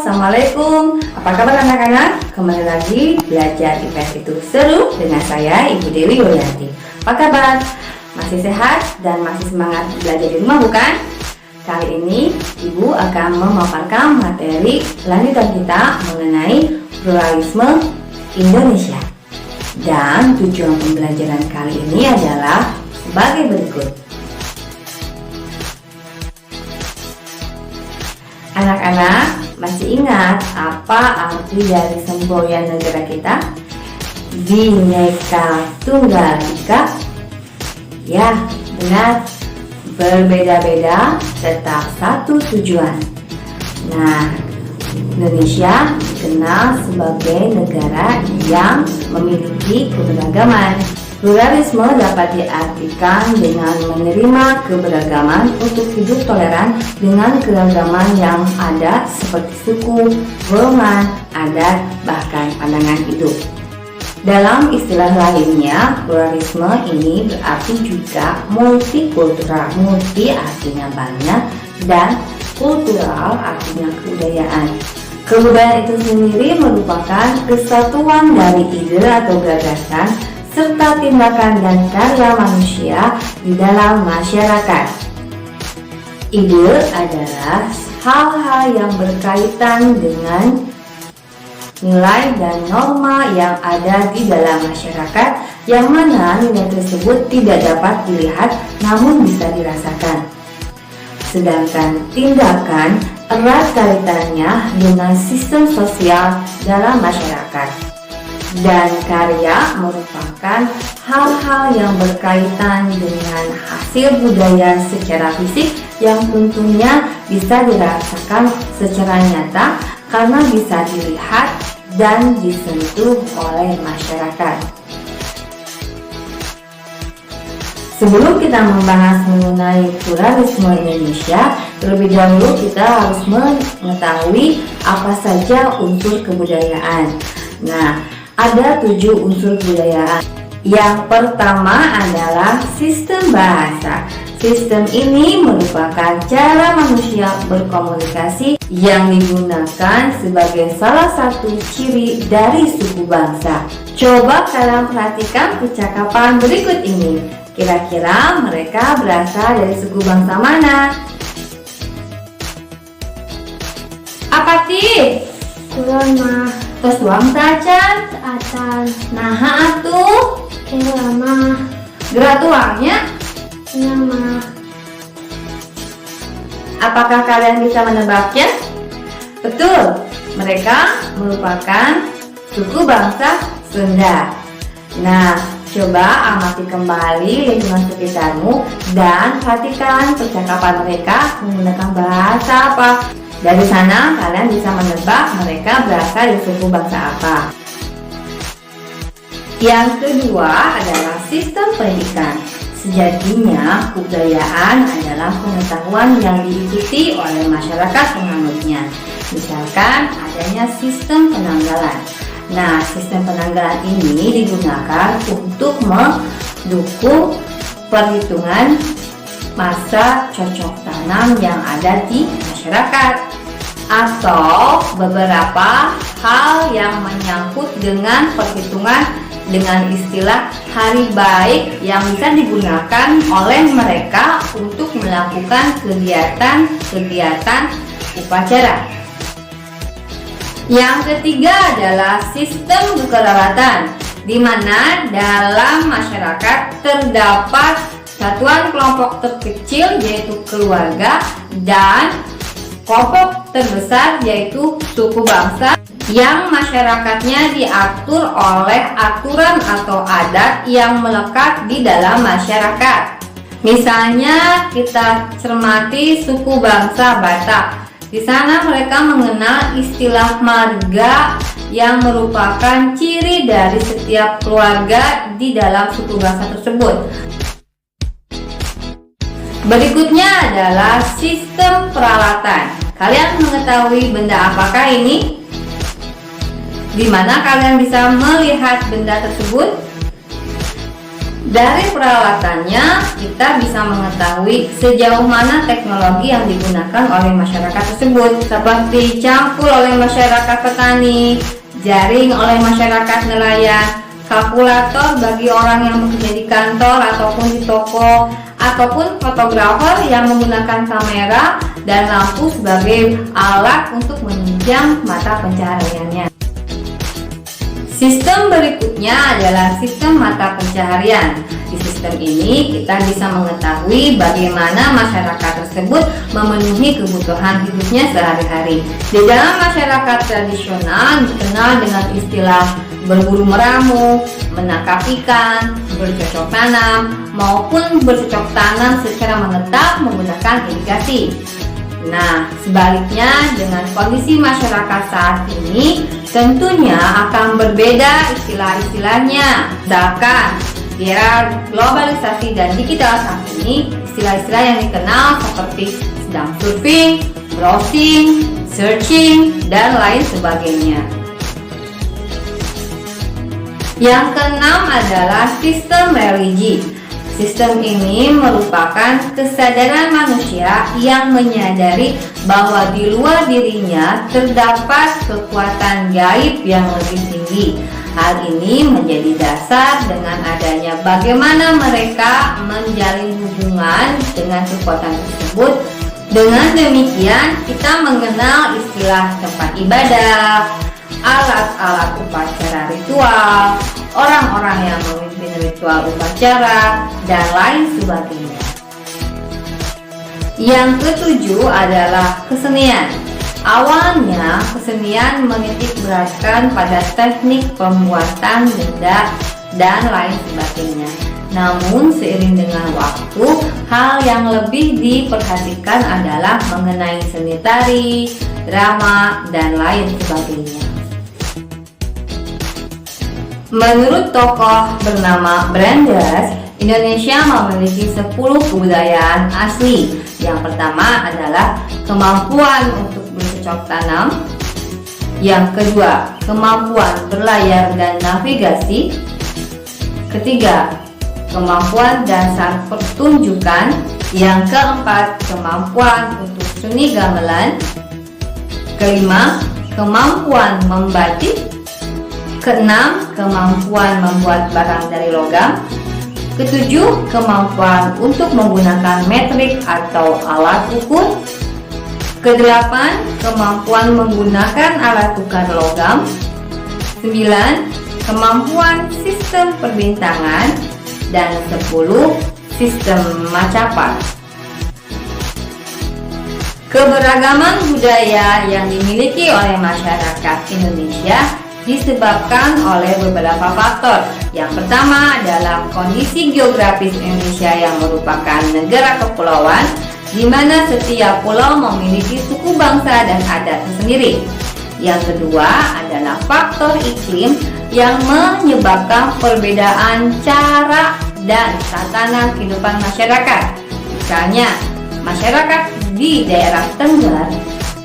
Assalamualaikum. Apa kabar anak-anak? Kembali lagi belajar IPS itu seru dengan saya Ibu Dewi Yulianti. Apa kabar? Masih sehat dan masih semangat belajar di rumah bukan? Kali ini Ibu akan memaparkan materi lanjutan kita mengenai pluralisme Indonesia. Dan tujuan pembelajaran kali ini adalah sebagai berikut. Anak-anak masih ingat apa arti dari semboyan negara kita? Bhinneka Tunggal Ika? Ya, benar. Berbeda-beda tetap satu tujuan. Nah, Indonesia dikenal sebagai negara yang memiliki keberagaman. Pluralisme dapat diartikan dengan menerima keberagaman untuk hidup toleran dengan keragaman yang ada seperti suku, golongan, adat, bahkan pandangan hidup. Dalam istilah lainnya, pluralisme ini berarti juga multikultural. Multi artinya banyak dan kultural artinya kebudayaan. Kebudayaan itu sendiri merupakan kesatuan dari ide atau gagasan serta tindakan dan karya manusia di dalam masyarakat. Ide adalah hal-hal yang berkaitan dengan nilai dan norma yang ada di dalam masyarakat, yang mana nilai tersebut tidak dapat dilihat namun bisa dirasakan. Sedangkan tindakan erat kaitannya dengan sistem sosial dalam masyarakat. Dan karya merupakan hal-hal yang berkaitan dengan hasil budaya secara fisik yang tentunya bisa dirasakan secara nyata karena bisa dilihat dan disentuh oleh masyarakat. Sebelum kita membahas mengenai pluralisme Indonesia, terlebih dahulu kita harus mengetahui apa saja unsur kebudayaan. Nah, ada 7 unsur kebudayaan. Yang pertama adalah sistem bahasa. Sistem ini merupakan cara manusia berkomunikasi yang digunakan sebagai salah satu ciri dari suku bangsa. Coba kalian perhatikan percakapan berikut ini. Kira-kira mereka berasal dari suku bangsa mana? Apa ti? Kulon mah Terus doang saja. acan Nah atuh kelama gerak tuangnya. nama Apakah kalian bisa menebaknya? Betul, mereka merupakan suku bangsa Sunda. Nah, coba amati kembali lingkungan sekitarmu dan perhatikan percakapan mereka menggunakan bahasa apa. Dari sana kalian bisa menebak mereka berasal dari suku bangsa apa. Yang kedua adalah sistem pendidikan. Sejatinya, kebudayaan adalah pengetahuan yang diikuti oleh masyarakat penganutnya. Misalkan adanya sistem penanggalan. Nah, sistem penanggalan ini digunakan untuk mendukung perhitungan masa cocok tanam yang ada di masyarakat, atau beberapa hal yang menyangkut dengan perhitungan dengan istilah hari baik yang bisa digunakan oleh mereka untuk melakukan kegiatan-kegiatan upacara. Yang ketiga adalah sistem kekerabatan, di mana dalam masyarakat terdapat satuan kelompok terkecil yaitu keluarga dan kelompok terbesar yaitu suku bangsa yang masyarakatnya diatur oleh aturan atau adat yang melekat di dalam masyarakat. Misalnya kita cermati suku bangsa Batak. Di sana mereka mengenal istilah marga yang merupakan ciri dari setiap keluarga di dalam suku bangsa tersebut. Berikutnya adalah sistem peralatan. Kalian mengetahui benda apakah ini? Di mana kalian bisa melihat benda tersebut? Dari peralatannya, kita bisa mengetahui sejauh mana teknologi yang digunakan oleh masyarakat tersebut, seperti cangkul oleh masyarakat petani, jaring oleh masyarakat nelayan, kalkulator bagi orang yang bekerja di kantor ataupun di toko, ataupun fotografer yang menggunakan kamera dan lampu sebagai alat untuk menunjang mata pencahariannya. Sistem berikutnya adalah sistem mata pencaharian. Di sistem ini kita bisa mengetahui bagaimana masyarakat tersebut memenuhi kebutuhan hidupnya sehari-hari. Di dalam masyarakat tradisional dikenal dengan istilah berburu meramu, menangkap ikan, bercocok tanam, maupun bercocok tanam secara menetap menggunakan irigasi. Nah, sebaliknya dengan kondisi masyarakat saat ini tentunya akan berbeda istilah-istilahnya. Misalkan di era globalisasi dan digital saat ini, istilah-istilah yang dikenal seperti sedang surfing, browsing, searching, dan lain sebagainya. Yang keenam adalah sistem religi. Sistem ini merupakan kesadaran manusia yang menyadari bahwa di luar dirinya terdapat kekuatan gaib yang lebih tinggi. Hal ini menjadi dasar dengan adanya bagaimana mereka menjalin hubungan dengan kekuatan tersebut. Dengan demikian, kita mengenal istilah tempat ibadah, alat-alat upacara ritual, orang-orang yang memimpin ritual upacara, dan lain sebagainya. Yang ketujuh adalah kesenian. Awalnya kesenian menitik beratkan pada teknik pembuatan benda dan lain sebagainya. Namun seiring dengan waktu, hal yang lebih diperhatikan adalah mengenai seni tari, drama, dan lain sebagainya. Menurut tokoh bernama Brandes, Indonesia memiliki 10 kebudayaan asli. Yang pertama adalah kemampuan untuk bercocok tanam. Yang kedua, kemampuan berlayar dan navigasi. Ketiga, kemampuan dasar pertunjukan. Yang keempat, kemampuan untuk seni gamelan. Kelima, kemampuan membatik. Keenam, kemampuan membuat barang dari logam. Ketujuh, kemampuan untuk menggunakan metrik atau alat ukur. Kedelapan, kemampuan menggunakan alat tukar logam. 9, kemampuan sistem perbintangan. Dan 10, sistem macapat. Keberagaman budaya yang dimiliki oleh masyarakat Indonesia disebabkan oleh beberapa faktor. Yang pertama adalah kondisi geografis Indonesia yang merupakan negara kepulauan, di mana setiap pulau memiliki suku bangsa dan adat tersendiri. Yang kedua adalah faktor iklim yang menyebabkan perbedaan cara dan tatanan kehidupan masyarakat. Misalnya, masyarakat di daerah Tengger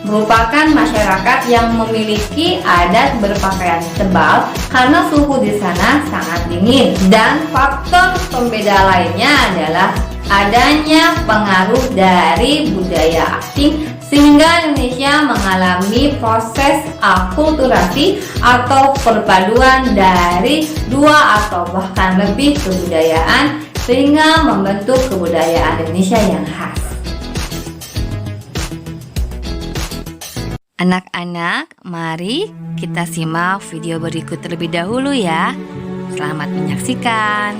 merupakan masyarakat yang memiliki adat berpakaian tebal karena suhu di sana sangat dingin. Dan faktor pembeda lainnya adalah adanya pengaruh dari budaya asing sehingga Indonesia mengalami proses akulturasi atau perpaduan dari 2 atau bahkan lebih kebudayaan sehingga membentuk kebudayaan Indonesia yang khas. Anak-anak, mari kita simak video berikut terlebih dahulu ya. Selamat menyaksikan.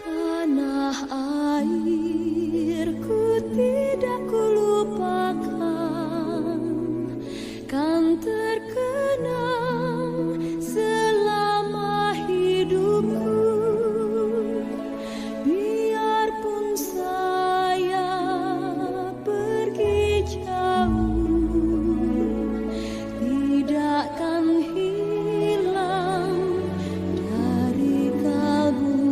Tanah airku tidak kulupakan, kan terkenang selama hidupku. Biarpun saya pergi jauh, tidak akan hilang dari kalbu.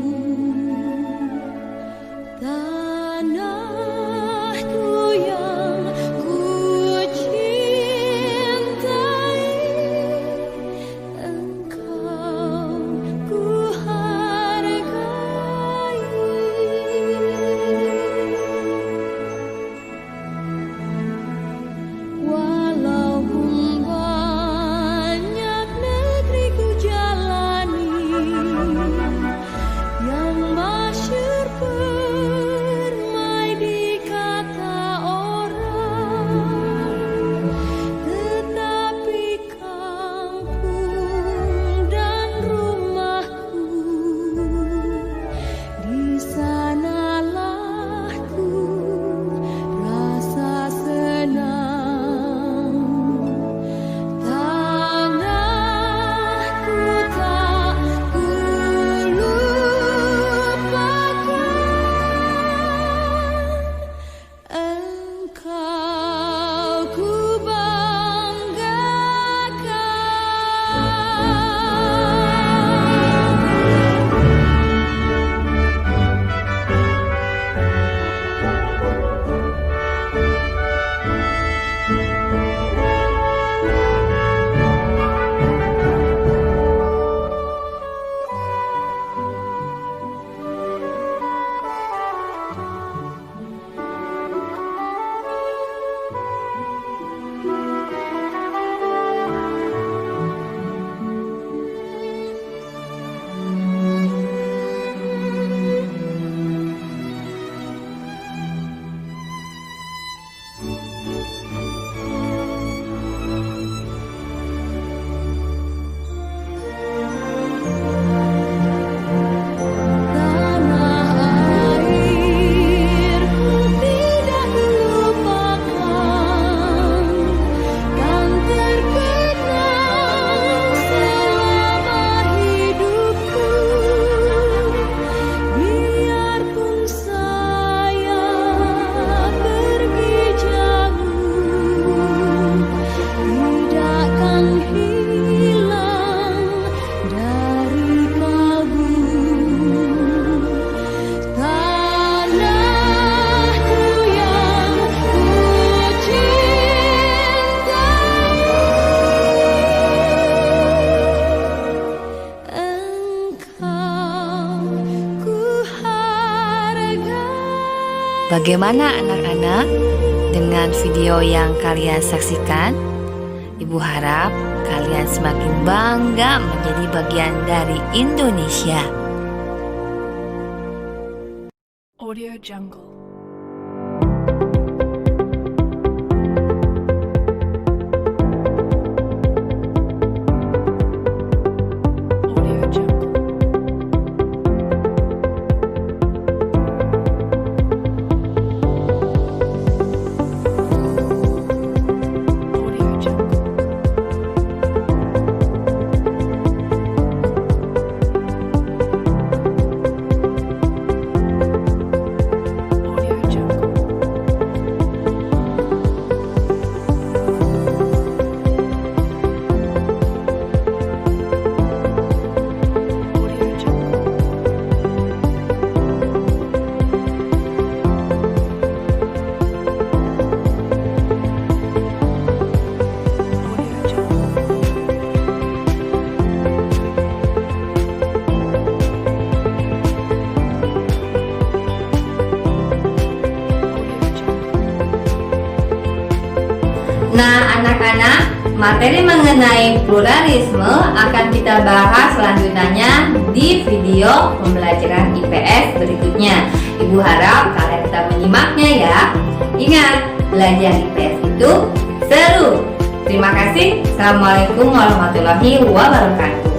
Bagaimana anak-anak dengan video yang kalian saksikan? Ibu harap kalian semakin bangga menjadi bagian dari Indonesia. Audio Jungle. Nah, anak-anak, materi mengenai pluralisme akan kita bahas selanjutnya di video pembelajaran IPS berikutnya. Ibu harap kalian tetap menyimaknya ya. Ingat, belajar IPS itu seru. Terima kasih. Assalamualaikum warahmatullahi wabarakatuh.